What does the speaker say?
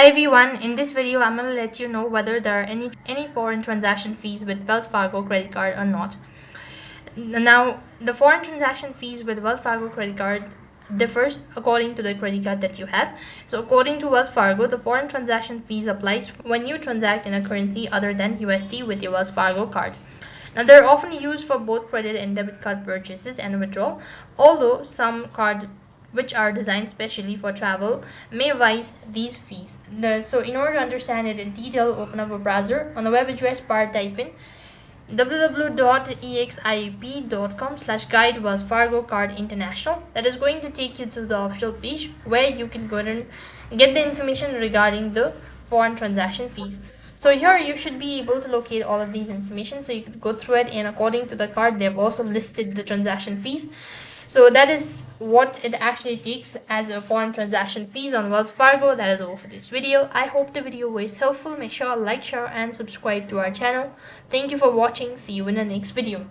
Hi everyone, in this video I'm going to let you know whether there are any foreign transaction fees with Wells Fargo credit card or not. Now, the foreign transaction fees with Wells Fargo credit card differs according to the credit card that you have. So according to Wells Fargo, the foreign transaction fees applies when you transact in a currency other than USD with your Wells Fargo card. Now, they're often used for both credit and debit card purchases and withdrawal, although some cards which are designed specially for travel may rise these fees. So in order to understand it in detail, open up a browser. On the web address bar, type in www.exip.com/guide Wells Fargo Card International. That is going to take you to the official page where you can go and get the information regarding the foreign transaction fees. So here you should be able to locate all of these information, so you could go through it, and according to the card they've also listed the transaction fees. So that is what it actually takes as a foreign transaction fees on Wells Fargo. That is all for this video. I hope the video was helpful. Make sure to like, share and subscribe to our channel. Thank you for watching. See you in the next video.